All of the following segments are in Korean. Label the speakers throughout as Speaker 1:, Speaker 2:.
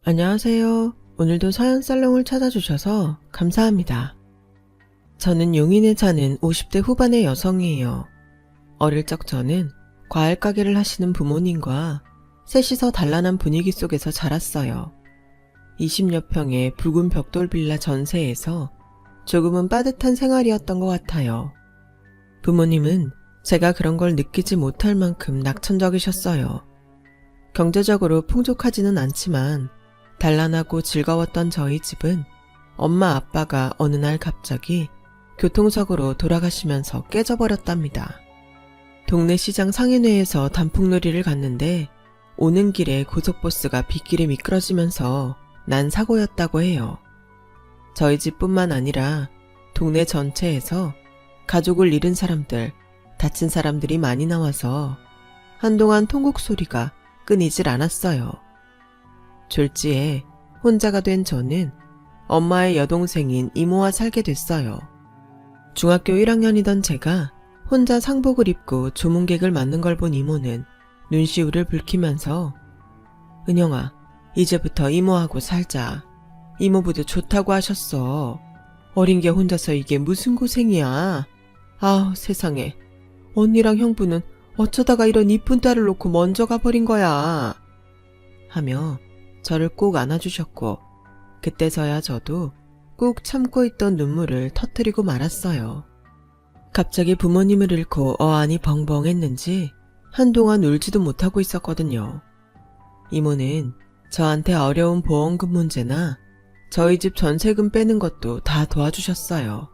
Speaker 1: 안녕하세요. 오늘도 서연살롱을 찾아주셔서 감사합니다. 저는 용인에 사는 50대 후반의 여성이에요. 어릴 적 저는 과일 가게를 하시는 부모님과 셋이서 단란한 분위기 속에서 자랐어요. 20여 평의 붉은 벽돌 빌라 전세에서 조금은 빠듯한 생활이었던 것 같아요. 부모님은 제가 그런 걸 느끼지 못할 만큼 낙천적이셨어요. 경제적으로 풍족하지는 않지만 단란하고 즐거웠던 저희 집은 엄마 아빠가 어느 날 갑자기 교통사고로 돌아가시면서 깨져버렸답니다. 동네 시장 상인회에서 단풍놀이를 갔는데 오는 길에 고속버스가 빗길에 미끄러지면서 난 사고였다고 해요. 저희 집뿐만 아니라 동네 전체에서 가족을 잃은 사람들, 다친 사람들이 많이 나와서 한동안 통곡 소리가 끊이질 않았어요. 졸지에 혼자가 된 저는 엄마의 여동생인 이모와 살게 됐어요. 중학교 1학년이던 제가 혼자 상복을 입고 조문객을 맞는 걸 본 이모는 눈시울을 붉히면서 은영아, 이제부터 이모하고 살자. 이모부도 좋다고 하셨어. 어린 게 혼자서 이게 무슨 고생이야. 아우 세상에. 언니랑 형부는 어쩌다가 이런 이쁜 딸을 놓고 먼저 가버린 거야. 하며 저를 꼭 안아주셨고 그때서야 저도 꾹 참고 있던 눈물을 터뜨리고 말았어요. 갑자기 부모님을 잃고 어안이 벙벙했는지 한동안 울지도 못하고 있었거든요. 이모는 저한테 어려운 보험금 문제나 저희 집 전세금 빼는 것도 다 도와주셨어요.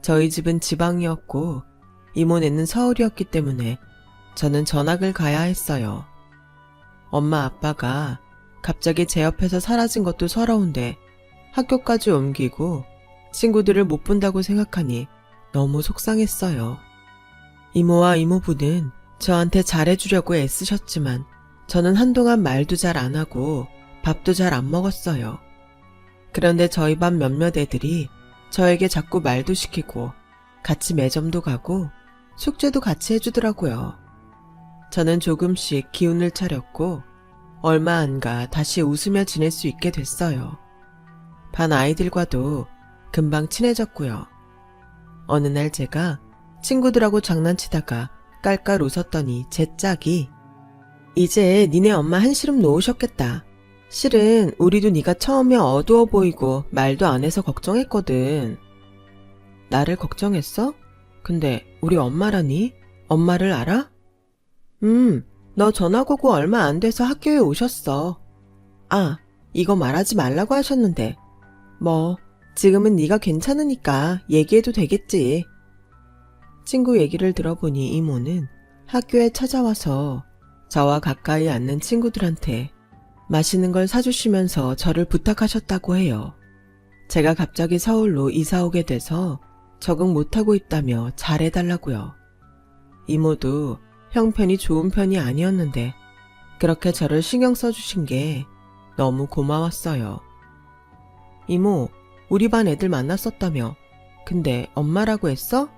Speaker 1: 저희 집은 지방이었고 이모네는 서울이었기 때문에 저는 전학을 가야 했어요. 엄마 아빠가 갑자기 제 옆에서 사라진 것도 서러운데 학교까지 옮기고 친구들을 못 본다고 생각하니 너무 속상했어요. 이모와 이모부는 저한테 잘해주려고 애쓰셨지만 저는 한동안 말도 잘 안 하고 밥도 잘 안 먹었어요. 그런데 저희 반 몇몇 애들이 저에게 자꾸 말도 시키고 같이 매점도 가고 숙제도 같이 해주더라고요. 저는 조금씩 기운을 차렸고 얼마 안 가 다시 웃으며 지낼 수 있게 됐어요. 반 아이들과도 금방 친해졌고요. 어느 날 제가 친구들하고 장난치다가 깔깔 웃었더니 제 짝이 이제 니네 엄마 한시름 놓으셨겠다. 실은 우리도 네가 처음에 어두워 보이고 말도 안 해서 걱정했거든. 나를 걱정했어? 근데 우리 엄마라니? 엄마를 알아? 너 전학 오고 얼마 안 돼서 학교에 오셨어. 아, 이거 말하지 말라고 하셨는데. 뭐, 지금은 네가 괜찮으니까 얘기해도 되겠지. 친구 얘기를 들어보니 이모는 학교에 찾아와서 저와 가까이 앉는 친구들한테 맛있는 걸 사주시면서 저를 부탁하셨다고 해요. 제가 갑자기 서울로 이사 오게 돼서 적응 못하고 있다며 잘해달라고요. 이모도 형편이 좋은 편이 아니었는데 그렇게 저를 신경 써주신 게 너무 고마웠어요. 이모, 우리 반 애들 만났었다며. 근데 엄마라고 했어?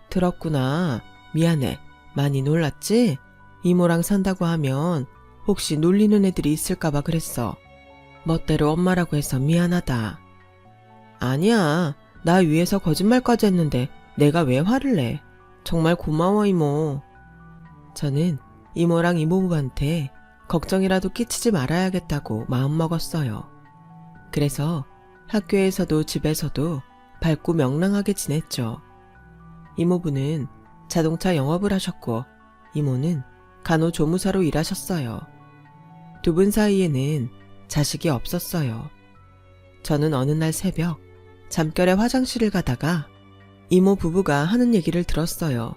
Speaker 1: 들었구나. 미안해. 많이 놀랐지? 이모랑 산다고 하면 혹시 놀리는 애들이 있을까봐 그랬어. 멋대로 엄마라고 해서 미안하다. 아니야. 나 위해서 거짓말까지 했는데 내가 왜 화를 내. 정말 고마워 이모. 저는 이모랑 이모부한테 걱정이라도 끼치지 말아야겠다고 마음먹었어요. 그래서 학교에서도 집에서도 밝고 명랑하게 지냈죠. 이모부는 자동차 영업을 하셨고 이모는 간호조무사로 일하셨어요. 두 분 사이에는 자식이 없었어요. 저는 어느 날 새벽 잠결에 화장실을 가다가 이모 부부가 하는 얘기를 들었어요.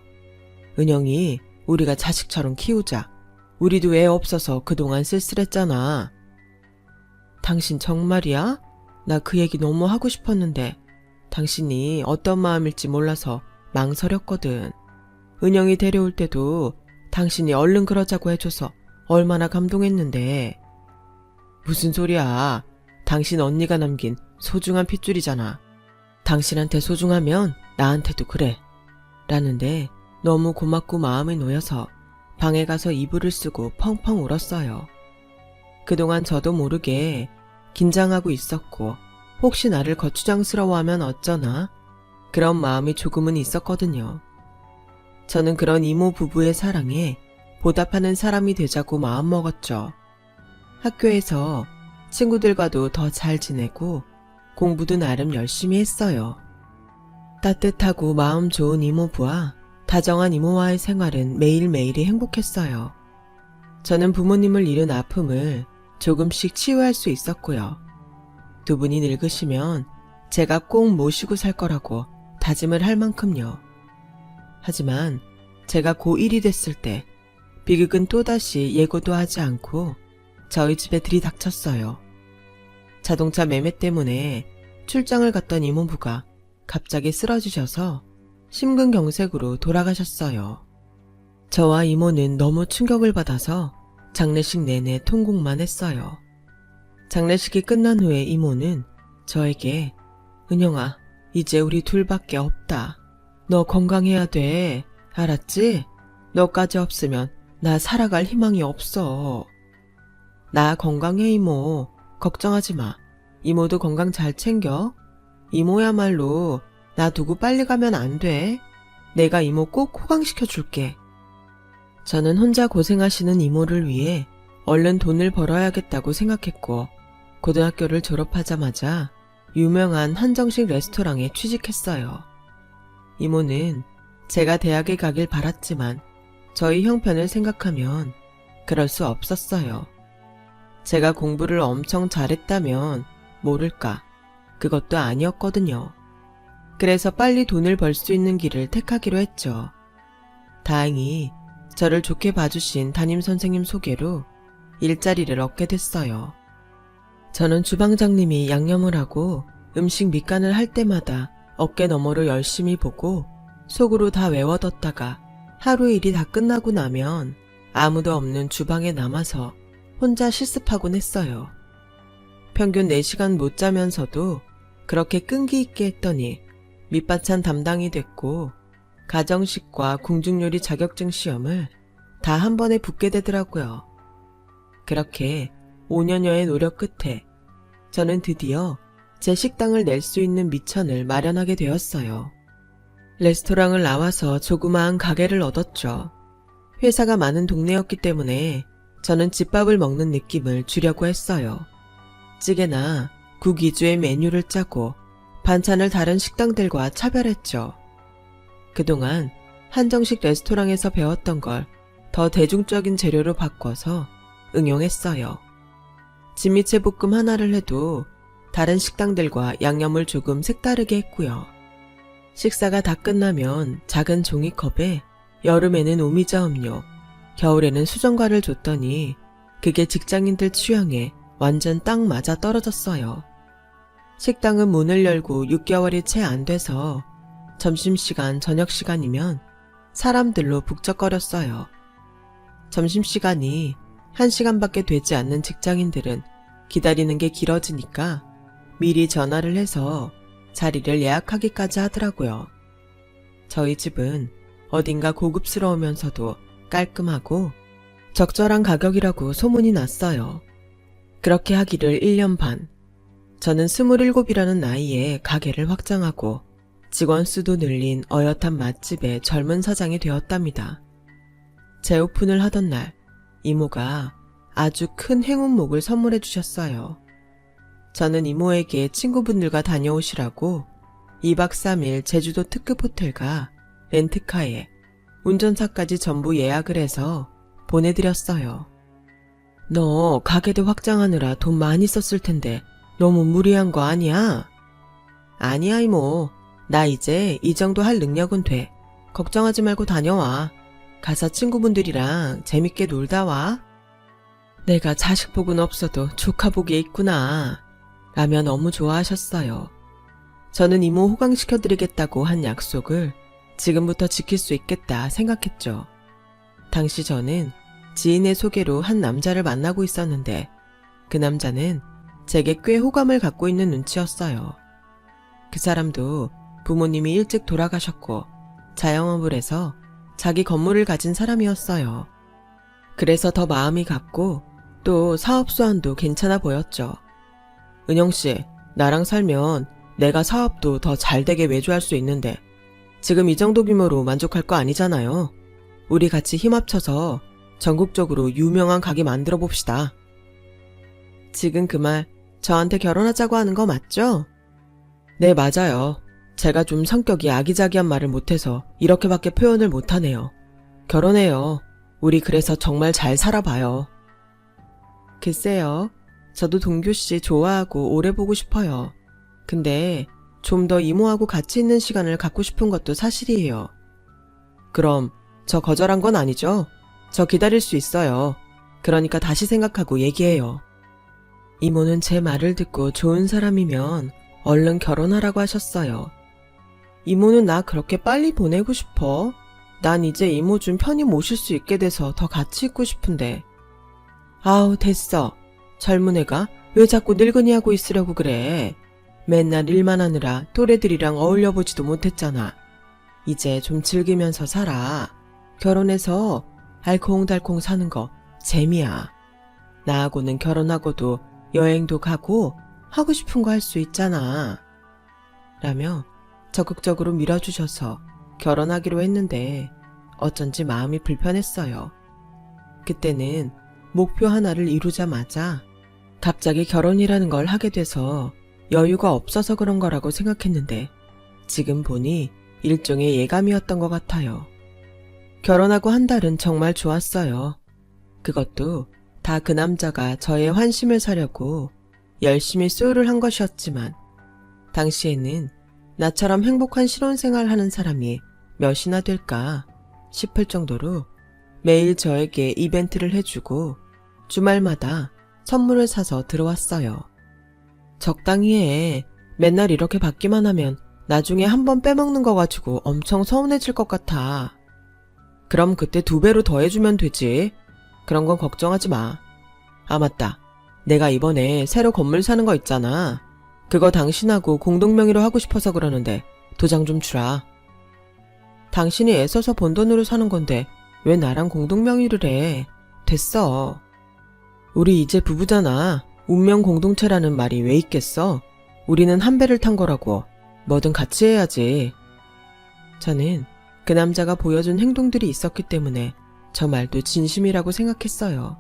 Speaker 1: 은영이 우리가 자식처럼 키우자. 우리도 애 없어서 그동안 쓸쓸했잖아. 당신 정말이야? 나 그 얘기 너무 하고 싶었는데 당신이 어떤 마음일지 몰라서 망설였거든. 은영이 데려올 때도 당신이 얼른 그러자고 해줘서 얼마나 감동했는데. 무슨 소리야. 당신 언니가 남긴 소중한 핏줄이잖아. 당신한테 소중하면 나한테도 그래. 라는데 너무 고맙고 마음이 놓여서 방에 가서 이불을 쓰고 펑펑 울었어요. 그동안 저도 모르게 긴장하고 있었고 혹시 나를 거추장스러워하면 어쩌나 그런 마음이 조금은 있었거든요. 저는 그런 이모 부부의 사랑에 보답하는 사람이 되자고 마음먹었죠. 학교에서 친구들과도 더 잘 지내고 공부도 나름 열심히 했어요. 따뜻하고 마음 좋은 이모부와 다정한 이모와의 생활은 매일매일이 행복했어요. 저는 부모님을 잃은 아픔을 조금씩 치유할 수 있었고요. 두 분이 늙으시면 제가 꼭 모시고 살 거라고 다짐을 할 만큼요. 하지만 제가 고1이 됐을 때 비극은 또다시 예고도 하지 않고 저희 집에 들이닥쳤어요. 자동차 매매 때문에 출장을 갔던 이모부가 갑자기 쓰러지셔서 심근경색으로 돌아가셨어요. 저와 이모는 너무 충격을 받아서 장례식 내내 통곡만 했어요. 장례식이 끝난 후에 이모는 저에게 은영아, 이제 우리 둘밖에 없다. 너 건강해야 돼. 알았지? 너까지 없으면 나 살아갈 희망이 없어. 나 건강해 이모. 걱정하지 마. 이모도 건강 잘 챙겨. 이모야말로 나 두고 빨리 가면 안 돼. 내가 이모 꼭 호강시켜 줄게. 저는 혼자 고생하시는 이모를 위해 얼른 돈을 벌어야겠다고 생각했고 고등학교를 졸업하자마자 유명한 한정식 레스토랑에 취직했어요. 이모는 제가 대학에 가길 바랐지만 저희 형편을 생각하면 그럴 수 없었어요. 제가 공부를 엄청 잘했다면 모를까 그것도 아니었거든요. 그래서 빨리 돈을 벌 수 있는 길을 택하기로 했죠. 다행히 저를 좋게 봐주신 담임선생님 소개로 일자리를 얻게 됐어요. 저는 주방장님이 양념을 하고 음식 밑간을 할 때마다 어깨 너머로 열심히 보고 속으로 다 외워뒀다가 하루 일이 다 끝나고 나면 아무도 없는 주방에 남아서 혼자 실습하곤 했어요. 평균 4시간 못 자면서도 그렇게 끈기 있게 했더니 밑반찬 담당이 됐고 가정식과 궁중요리 자격증 시험을 다 한 번에 붙게 되더라고요. 그렇게 5년여의 노력 끝에 저는 드디어 제 식당을 낼 수 있는 미천을 마련하게 되었어요. 레스토랑을 나와서 조그마한 가게를 얻었죠. 회사가 많은 동네였기 때문에 저는 집밥을 먹는 느낌을 주려고 했어요. 찌개나 국 위주의 메뉴를 짜고 반찬을 다른 식당들과 차별했죠. 그동안 한정식 레스토랑에서 배웠던 걸 더 대중적인 재료로 바꿔서 응용했어요. 진미채 볶음 하나를 해도 다른 식당들과 양념을 조금 색다르게 했고요. 식사가 다 끝나면 작은 종이컵에 여름에는 오미자 음료, 겨울에는 수정과를 줬더니 그게 직장인들 취향에 완전 딱 맞아 떨어졌어요. 식당은 문을 열고 6개월이 채 안 돼서 점심시간, 저녁시간이면 사람들로 북적거렸어요. 점심시간이 1시간밖에 되지 않는 직장인들은 기다리는 게 길어지니까 미리 전화를 해서 자리를 예약하기까지 하더라고요. 저희 집은 어딘가 고급스러우면서도 깔끔하고 적절한 가격이라고 소문이 났어요. 그렇게 하기를 1년 반. 저는 27이라는 나이에 가게를 확장하고 직원 수도 늘린 어엿한 맛집의 젊은 사장이 되었답니다. 재오픈을 하던 날 이모가 아주 큰 행운목을 선물해 주셨어요. 저는 이모에게 친구분들과 다녀오시라고 2박 3일 제주도 특급 호텔과 렌트카에 운전사까지 전부 예약을 해서 보내드렸어요. 너 가게도 확장하느라 돈 많이 썼을 텐데 너무 무리한 거 아니야? 아니야 이모. 나 이제 이 정도 할 능력은 돼. 걱정하지 말고 다녀와. 가서 친구분들이랑 재밌게 놀다 와. 내가 자식복은 없어도 조카복이 있구나. 라며 너무 좋아하셨어요. 저는 이모 호강시켜드리겠다고 한 약속을 지금부터 지킬 수 있겠다 생각했죠. 당시 저는 지인의 소개로 한 남자를 만나고 있었는데 그 남자는 제게 꽤 호감을 갖고 있는 눈치였어요. 그 사람도 부모님이 일찍 돌아가셨고 자영업을 해서 자기 건물을 가진 사람이었어요. 그래서 더 마음이 갔고 또 사업 수완도 괜찮아 보였죠. 은영씨, 나랑 살면 내가 사업도 더 잘되게 외주할 수 있는데 지금 이 정도 규모로 만족할 거 아니잖아요. 우리 같이 힘 합쳐서 전국적으로 유명한 가게 만들어 봅시다. 지금 그 말 저한테 결혼하자고 하는 거 맞죠? 네, 맞아요. 제가 좀 성격이 아기자기한 말을 못해서 이렇게밖에 표현을 못하네요. 결혼해요. 우리 그래서 정말 잘 살아봐요. 글쎄요. 저도 동규씨 좋아하고 오래 보고 싶어요. 근데 좀 더 이모하고 같이 있는 시간을 갖고 싶은 것도 사실이에요. 그럼 저 거절한 건 아니죠? 저 기다릴 수 있어요. 그러니까 다시 생각하고 얘기해요. 이모는 제 말을 듣고 좋은 사람이면 얼른 결혼하라고 하셨어요. 이모는 나 그렇게 빨리 보내고 싶어. 난 이제 이모 좀 편히 모실 수 있게 돼서 더 같이 있고 싶은데. 아우, 됐어. 젊은 애가 왜 자꾸 늙은이 하고 있으려고 그래. 맨날 일만 하느라 또래들이랑 어울려보지도 못했잖아. 이제 좀 즐기면서 살아. 결혼해서 알콩달콩 사는 거 재미야. 나하고는 결혼하고도 여행도 가고 하고 싶은 거 할 수 있잖아. 라며 적극적으로 밀어주셔서 결혼하기로 했는데 어쩐지 마음이 불편했어요. 그때는 목표 하나를 이루자마자 갑자기 결혼이라는 걸 하게 돼서 여유가 없어서 그런 거라고 생각했는데 지금 보니 일종의 예감이었던 것 같아요. 결혼하고 한 달은 정말 좋았어요. 그것도 다 그 남자가 저의 환심을 사려고 열심히 소유를 한 것이었지만 당시에는 나처럼 행복한 신혼생활 하는 사람이 몇이나 될까 싶을 정도로 매일 저에게 이벤트를 해주고 주말마다 선물을 사서 들어왔어요. 적당히 해. 맨날 이렇게 받기만 하면 나중에 한번 빼먹는 거 가지고 엄청 서운해질 것 같아. 그럼 그때 2배로 더 해주면 되지. 그런 건 걱정하지 마. 아, 맞다. 내가 이번에 새로 건물 사는 거 있잖아. 그거 당신하고 공동명의로 하고 싶어서 그러는데 도장 좀 주라. 당신이 애써서 번 돈으로 사는 건데 왜 나랑 공동명의를 해. 됐어. 우리 이제 부부잖아. 운명 공동체라는 말이 왜 있겠어? 우리는 한 배를 탄 거라고. 뭐든 같이 해야지. 저는 그 남자가 보여준 행동들이 있었기 때문에 저 말도 진심이라고 생각했어요.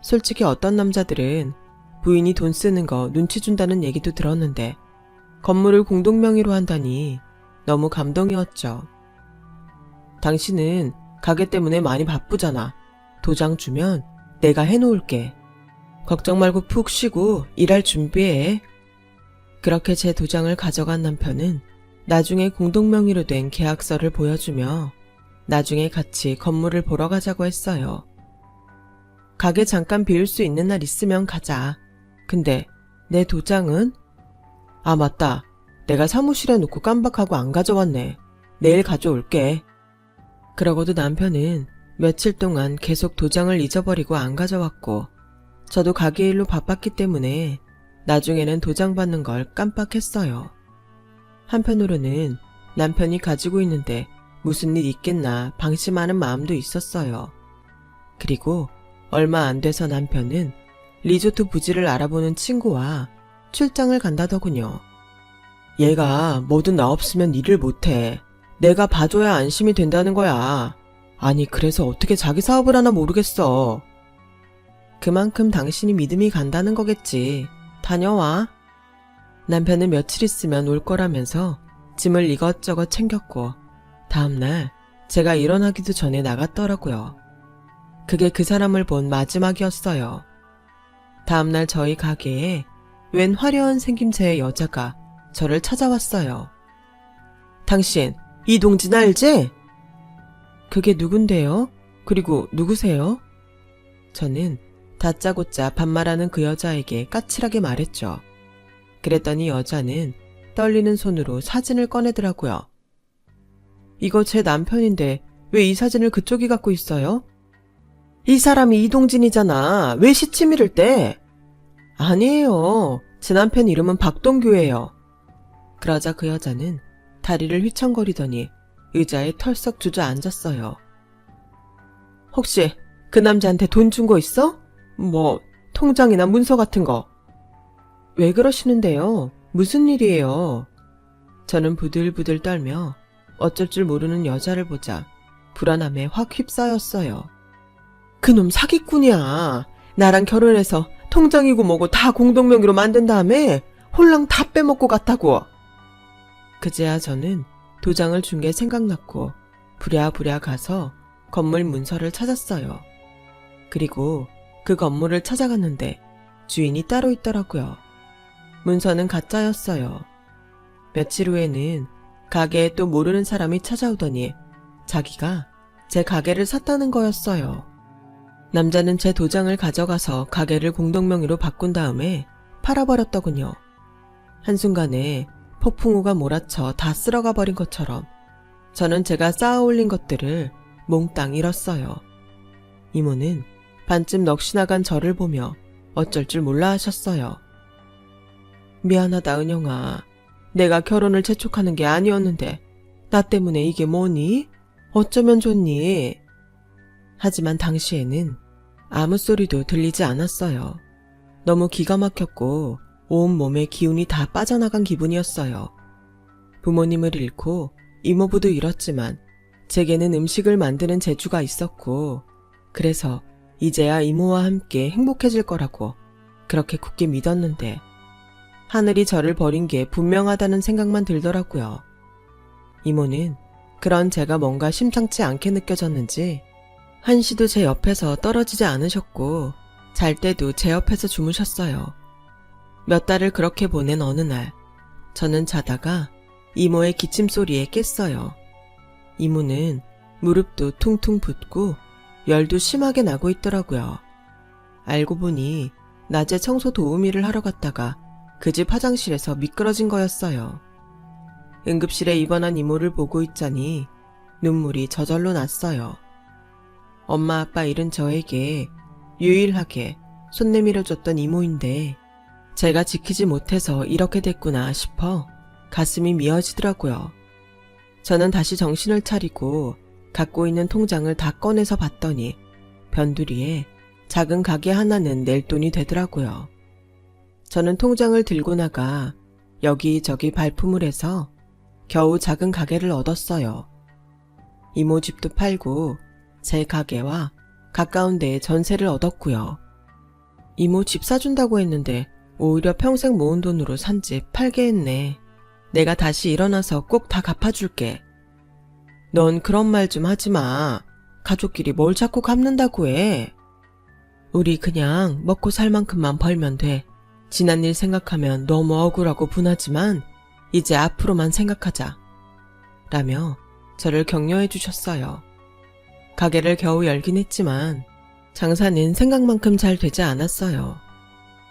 Speaker 1: 솔직히 어떤 남자들은 부인이 돈 쓰는 거 눈치 준다는 얘기도 들었는데 건물을 공동명의로 한다니 너무 감동이었죠. 당신은 가게 때문에 많이 바쁘잖아. 도장 주면 내가 해놓을게. 걱정 말고 푹 쉬고 일할 준비해. 그렇게 제 도장을 가져간 남편은 나중에 공동명의로 된 계약서를 보여주며 나중에 같이 건물을 보러 가자고 했어요. 가게 잠깐 비울 수 있는 날 있으면 가자. 근데 내 도장은? 아, 맞다. 내가 사무실에 놓고 깜박하고 안 가져왔네. 내일 가져올게. 그러고도 남편은 며칠 동안 계속 도장을 잊어버리고 안 가져왔고 저도 가게 일로 바빴기 때문에 나중에는 도장 받는 걸 깜빡했어요. 한편으로는 남편이 가지고 있는데 무슨 일 있겠나 방심하는 마음도 있었어요. 그리고 얼마 안 돼서 남편은 리조트 부지를 알아보는 친구와 출장을 간다더군요. 얘가 뭐든 나 없으면 일을 못해. 내가 봐줘야 안심이 된다는 거야. 아니, 그래서 어떻게 자기 사업을 하나 모르겠어. 그만큼 당신이 믿음이 간다는 거겠지. 다녀와. 남편은 며칠 있으면 올 거라면서 짐을 이것저것 챙겼고 다음날 제가 일어나기도 전에 나갔더라고요. 그게 그 사람을 본 마지막이었어요. 다음날 저희 가게에 웬 화려한 생김새의 여자가 저를 찾아왔어요. 당신 이동진 알지? 그게 누군데요? 그리고 누구세요? 저는 다짜고짜 반말하는 그 여자에게 까칠하게 말했죠. 그랬더니 여자는 떨리는 손으로 사진을 꺼내더라고요. 이거 제 남편인데 왜 이 사진을 그쪽이 갖고 있어요? 이 사람이 이동진이잖아. 왜 시치미를 떼? 아니에요. 제 남편 이름은 박동규예요. 그러자 그 여자는 다리를 휘청거리더니 의자에 털썩 주저앉았어요. 혹시 그 남자한테 돈 준 거 있어? 뭐 통장이나 문서 같은 거. 왜 그러시는데요? 무슨 일이에요? 저는 부들부들 떨며 어쩔 줄 모르는 여자를 보자 불안함에 확 휩싸였어요. 그놈 사기꾼이야. 나랑 결혼해서 통장이고 뭐고 다 공동명의로 만든 다음에 홀랑 다 빼먹고 갔다고. 그제야 저는 도장을 준 게 생각났고 부랴부랴 가서 건물 문서를 찾았어요. 그리고 그 건물을 찾아갔는데 주인이 따로 있더라고요. 문서는 가짜였어요. 며칠 후에는 가게에 또 모르는 사람이 찾아오더니 자기가 제 가게를 샀다는 거였어요. 남자는 제 도장을 가져가서 가게를 공동명의로 바꾼 다음에 팔아버렸더군요. 한순간에 폭풍우가 몰아쳐 다 쓸어가 버린 것처럼 저는 제가 쌓아 올린 것들을 몽땅 잃었어요. 이모는 반쯤 넋이 나간 저를 보며 어쩔 줄 몰라 하셨어요. 미안하다 은영아. 내가 결혼을 재촉하는 게 아니었는데 나 때문에 이게 뭐니? 어쩌면 좋니? 하지만 당시에는 아무 소리도 들리지 않았어요. 너무 기가 막혔고 온몸에 기운이 다 빠져나간 기분이었어요. 부모님을 잃고 이모부도 잃었지만 제게는 음식을 만드는 재주가 있었고 그래서 이제야 이모와 함께 행복해질 거라고 그렇게 굳게 믿었는데 하늘이 저를 버린 게 분명하다는 생각만 들더라고요. 이모는 그런 제가 뭔가 심상치 않게 느껴졌는지 한시도 제 옆에서 떨어지지 않으셨고 잘 때도 제 옆에서 주무셨어요. 몇 달을 그렇게 보낸 어느 날 저는 자다가 이모의 기침 소리에 깼어요. 이모는 무릎도 퉁퉁 붓고 열도 심하게 나고 있더라고요. 알고 보니 낮에 청소 도우미를 하러 갔다가 그 집 화장실에서 미끄러진 거였어요. 응급실에 입원한 이모를 보고 있자니 눈물이 저절로 났어요. 엄마 아빠 잃은 저에게 유일하게 손 내밀어줬던 이모인데 제가 지키지 못해서 이렇게 됐구나 싶어 가슴이 미어지더라고요. 저는 다시 정신을 차리고 갖고 있는 통장을 다 꺼내서 봤더니 변두리에 작은 가게 하나는 낼 돈이 되더라고요. 저는 통장을 들고 나가 여기저기 발품을 해서 겨우 작은 가게를 얻었어요. 이모 집도 팔고 제 가게와 가까운 데에 전세를 얻었고요. 이모 집 사준다고 했는데 오히려 평생 모은 돈으로 산 집 팔게 했네. 내가 다시 일어나서 꼭 다 갚아줄게. 넌 그런 말 좀 하지 마. 가족끼리 뭘 자꾸 갚는다고 해. 우리 그냥 먹고 살 만큼만 벌면 돼. 지난 일 생각하면 너무 억울하고 분하지만 이제 앞으로만 생각하자. 라며 저를 격려해 주셨어요. 가게를 겨우 열긴 했지만 장사는 생각만큼 잘 되지 않았어요.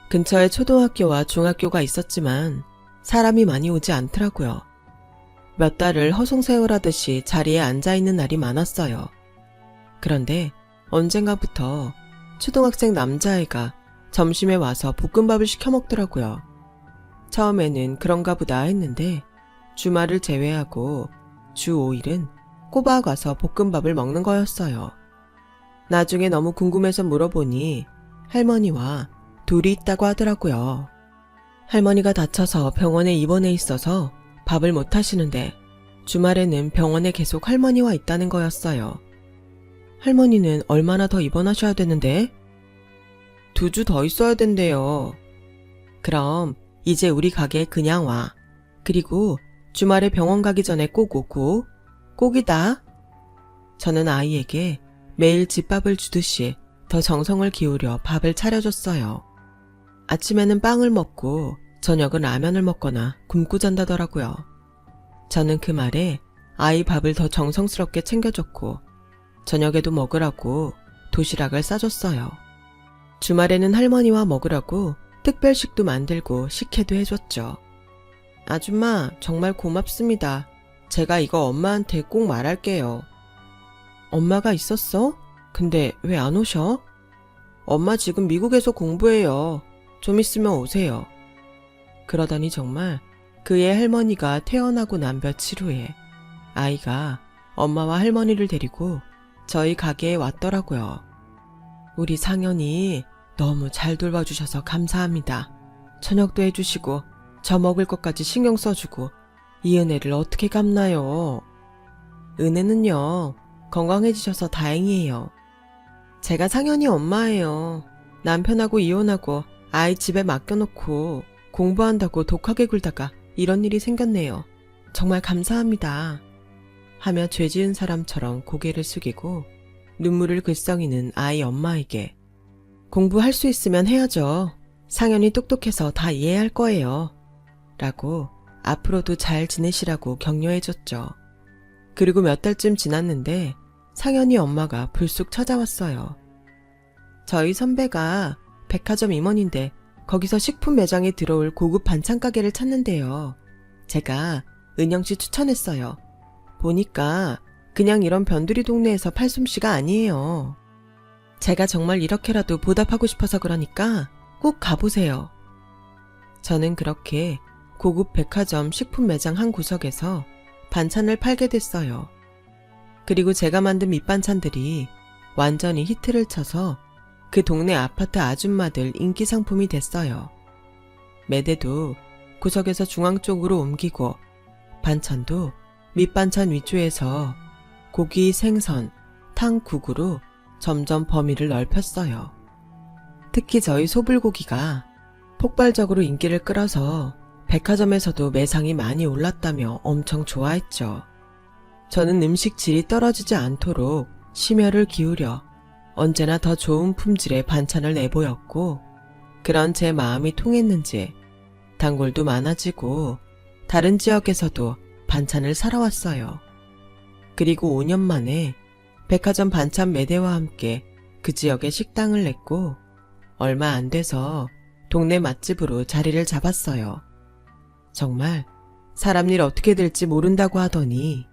Speaker 1: 근처에 초등학교와 중학교가 있었지만 사람이 많이 오지 않더라고요. 몇 달을 허송세월하듯이 자리에 앉아있는 날이 많았어요. 그런데 언젠가부터 초등학생 남자애가 점심에 와서 볶음밥을 시켜 먹더라고요. 처음에는 그런가 보다 했는데 주말을 제외하고 주 5일은 꼬박 와서 볶음밥을 먹는 거였어요. 나중에 너무 궁금해서 물어보니 할머니와 둘이 있다고 하더라고요. 할머니가 다쳐서 병원에 입원해 있어서 밥을 못 하시는데 주말에는 병원에 계속 할머니와 있다는 거였어요. 할머니는 얼마나 더 입원하셔야 되는데? 2주 더 있어야 된대요. 그럼 이제 우리 가게에 그냥 와. 그리고 주말에 병원 가기 전에 꼭 오고. 꼭이다. 저는 아이에게 매일 집밥을 주듯이 더 정성을 기울여 밥을 차려줬어요. 아침에는 빵을 먹고 저녁은 라면을 먹거나 굶고 잔다더라고요. 저는 그 말에 아이 밥을 더 정성스럽게 챙겨줬고 저녁에도 먹으라고 도시락을 싸줬어요. 주말에는 할머니와 먹으라고 특별식도 만들고 식혜도 해줬죠. 아줌마 정말 고맙습니다. 제가 이거 엄마한테 꼭 말할게요. 엄마가 있었어? 근데 왜 안 오셔? 엄마 지금 미국에서 공부해요. 좀 있으면 오세요. 그러더니 정말 그의 할머니가 태어나고 난 며칠 후에 아이가 엄마와 할머니를 데리고 저희 가게에 왔더라고요. 우리 상현이 너무 잘 돌봐주셔서 감사합니다. 저녁도 해주시고 저 먹을 것까지 신경 써주고 이 은혜를 어떻게 갚나요? 은혜는요, 건강해지셔서 다행이에요. 제가 상현이 엄마예요. 남편하고 이혼하고 아이 집에 맡겨놓고 공부한다고 독하게 굴다가 이런 일이 생겼네요. 정말 감사합니다. 하며 죄 지은 사람처럼 고개를 숙이고 눈물을 글썽이는 아이 엄마에게 공부할 수 있으면 해야죠. 상현이 똑똑해서 다 이해할 거예요. 라고 앞으로도 잘 지내시라고 격려해줬죠. 그리고 몇 달쯤 지났는데 상현이 엄마가 불쑥 찾아왔어요. 저희 선배가 백화점 임원인데 거기서 식품 매장에 들어올 고급 반찬 가게를 찾는데요. 제가 은영씨 추천했어요. 보니까 그냥 이런 변두리 동네에서 팔솜씨가 아니에요. 제가 정말 이렇게라도 보답하고 싶어서 그러니까 꼭 가보세요. 저는 그렇게 고급 백화점 식품 매장 한 구석에서 반찬을 팔게 됐어요. 그리고 제가 만든 밑반찬들이 완전히 히트를 쳐서 그 동네 아파트 아줌마들 인기 상품이 됐어요. 매대도 구석에서 중앙 쪽으로 옮기고 반찬도 밑반찬 위주에서 고기, 생선, 탕, 국으로 점점 범위를 넓혔어요. 특히 저희 소불고기가 폭발적으로 인기를 끌어서 백화점에서도 매상이 많이 올랐다며 엄청 좋아했죠. 저는 음식 질이 떨어지지 않도록 심혈을 기울여 언제나 더 좋은 품질의 반찬을 내보였고, 그런 제 마음이 통했는지 단골도 많아지고 다른 지역에서도 반찬을 사러 왔어요. 그리고 5년 만에 백화점 반찬 매대와 함께 그 지역에 식당을 냈고 얼마 안 돼서 동네 맛집으로 자리를 잡았어요. 정말 사람 일 어떻게 될지 모른다고 하더니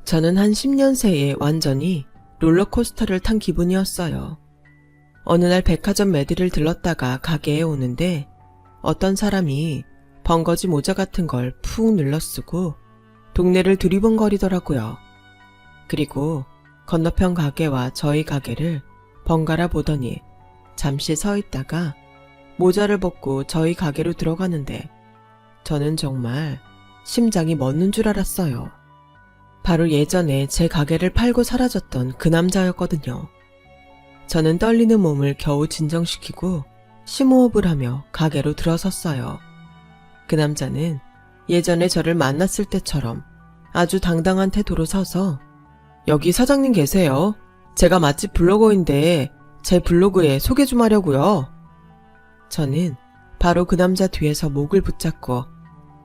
Speaker 1: 저는 한 10년 새에 완전히 롤러코스터를 탄 기분이었어요. 어느 날 백화점 매대를 들렀다가 가게에 오는데 어떤 사람이 번거지 모자 같은 걸 푹 눌러쓰고 동네를 두리번거리더라고요. 그리고 건너편 가게와 저희 가게를 번갈아 보더니 잠시 서 있다가 모자를 벗고 저희 가게로 들어가는데 저는 정말 심장이 멎는 줄 알았어요. 바로 예전에 제 가게를 팔고 사라졌던 그 남자였거든요. 저는 떨리는 몸을 겨우 진정시키고 심호흡을 하며 가게로 들어섰어요. 그 남자는 예전에 저를 만났을 때처럼 아주 당당한 태도로 서서 여기 사장님 계세요. 제가 맛집 블로거인데 제 블로그에 소개 좀 하려고요. 저는 바로 그 남자 뒤에서 목을 붙잡고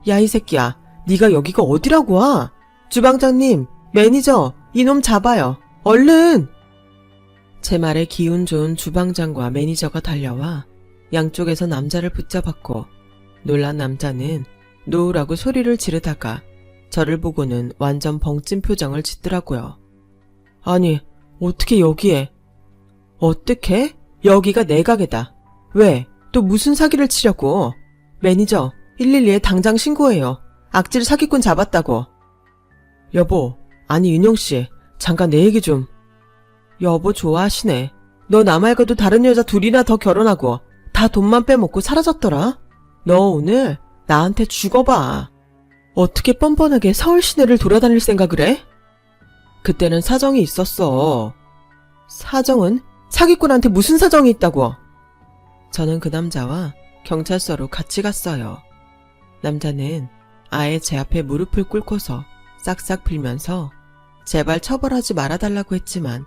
Speaker 1: 야 이 새끼야, 네가 여기가 어디라고 와? 주방장님, 매니저, 이놈 잡아요. 얼른! 제 말에 기운 좋은 주방장과 매니저가 달려와 양쪽에서 남자를 붙잡았고 놀란 남자는 노으라고 소리를 지르다가 저를 보고는 완전 벙찐 표정을 짓더라고요. 아니, 어떻게 여기에? 어떻게? 여기가 내 가게다. 왜? 또 무슨 사기를 치려고? 매니저, 112에 당장 신고해요. 악질 사기꾼 잡았다고. 여보, 아니 윤영씨, 잠깐 내 얘기 좀. 여보 좋아하시네. 너 나 말고도 다른 여자 둘이나 더 결혼하고 다 돈만 빼먹고 사라졌더라. 너 오늘 나한테 죽어봐. 어떻게 뻔뻔하게 서울 시내를 돌아다닐 생각을 해? 그때는 사정이 있었어. 사정은? 사기꾼한테 무슨 사정이 있다고? 저는 그 남자와 경찰서로 같이 갔어요. 남자는 아예 제 앞에 무릎을 꿇고서 싹싹 빌면서 제발 처벌하지 말아달라고 했지만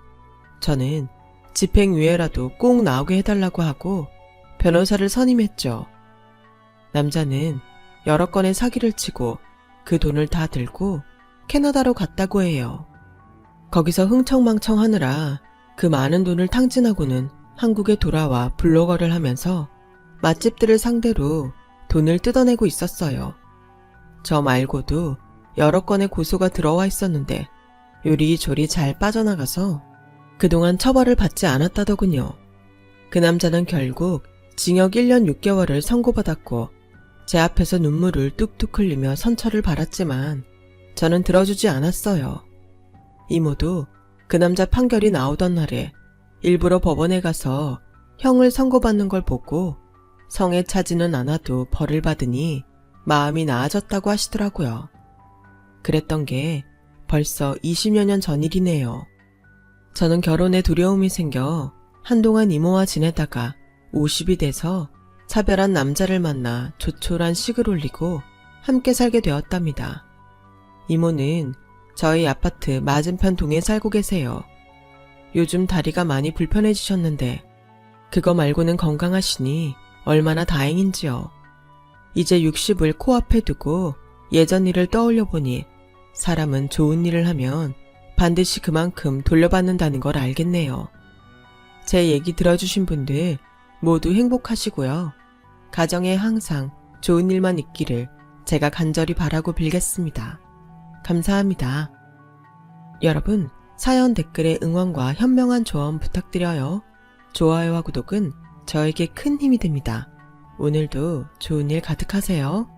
Speaker 1: 저는 집행유예라도 꼭 나오게 해달라고 하고 변호사를 선임했죠. 남자는 여러 건의 사기를 치고 그 돈을 다 들고 캐나다로 갔다고 해요. 거기서 흥청망청 하느라 그 많은 돈을 탕진하고는 한국에 돌아와 블로거를 하면서 맛집들을 상대로 돈을 뜯어내고 있었어요. 저 말고도 여러 건의 고소가 들어와 있었는데 요리조리 잘 빠져나가서 그동안 처벌을 받지 않았다더군요. 그 남자는 결국 징역 1년 6개월을 선고받았고 제 앞에서 눈물을 뚝뚝 흘리며 선처를 받았지만 저는 들어주지 않았어요. 이모도 그 남자 판결이 나오던 날에 일부러 법원에 가서 형을 선고받는 걸 보고 성에 차지는 않아도 벌을 받으니 마음이 나아졌다고 하시더라고요. 그랬던 게 벌써 20여 년 전 일이네요. 저는 결혼에 두려움이 생겨 한동안 이모와 지내다가 50이 돼서 차별한 남자를 만나 조촐한 식을 올리고 함께 살게 되었답니다. 이모는 저희 아파트 맞은편 동에 살고 계세요. 요즘 다리가 많이 불편해지셨는데 그거 말고는 건강하시니 얼마나 다행인지요. 이제 60을 코앞에 두고 예전 일을 떠올려 보니 사람은 좋은 일을 하면 반드시 그만큼 돌려받는다는 걸 알겠네요. 제 얘기 들어주신 분들 모두 행복하시고요. 가정에 항상 좋은 일만 있기를 제가 간절히 바라고 빌겠습니다. 감사합니다. 여러분, 사연 댓글에 응원과 현명한 조언 부탁드려요. 좋아요와 구독은 저에게 큰 힘이 됩니다. 오늘도 좋은 일 가득하세요.